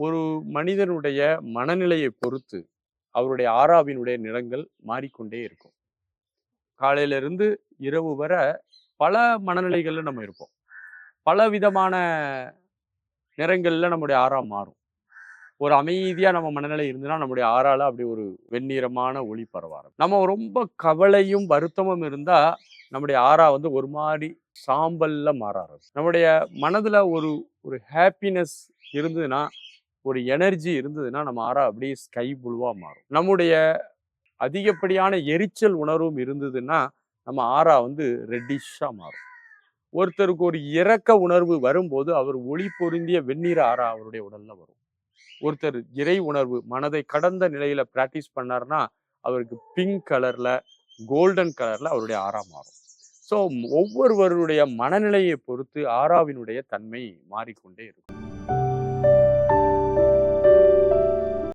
ஒரு மனிதனுடைய மனநிலையை பொறுத்து அவருடைய ஆறாவினுடைய நிறங்கள் மாறிக்கொண்டே இருக்கும். காலையில இருந்து இரவு வர பல மனநிலைகள்ல நம்ம இருப்போம். பல விதமான நிறங்கள்ல நம்முடைய ஆறா மாறும். ஒரு அமைதியா நம்ம மனநிலை இருந்ததுன்னா, நம்முடைய ஆறால அப்படி ஒரு வெண்ணிறமான ஒளி பரவ ஆரம்பிக்கும். நம்ம ரொம்ப கவலையும், வருத்தமும் இருந்தா, நம்முடைய ஆறா ஒரு மாரி சாம்பல்ல மாற ஆரம்பிக்கும். நம்முடைய மனதுல ஒரு ஒரு ஹேப்பினஸ் இருந்ததுன்னா, ஒரு எனர்ஜி இருந்ததுன்னா, நம்ம ஆறா அப்படியே ஸ்கை ப்ளூவா மாறும். நம்முடைய அதிகப்படியான எரிச்சல் உணர்வும் இருந்ததுன்னா, நம்ம ஆறா ரெட்டிஷ்ஷா மாறும். ஒருத்தருக்கு ஒரு இரக்க உணர்வு வரும்போது, அவர் ஒளி பொருந்திய வெண்ணிற ஆறா அவருடைய உடல்ல வரும். ஒருத்தர் இறை உணர்வு மனதை கடந்த நிலையில பிராக்டிஸ் பண்ணாருன்னா, அவருக்கு பிங்க் கலர்ல, கோல்டன் கலர்ல அவருடைய ஆறா மாறும். ஸோ ஒவ்வொருவருடைய மனநிலையை பொறுத்து ஆறாவினுடைய தன்மை மாறிக்கொண்டே இருக்கும்.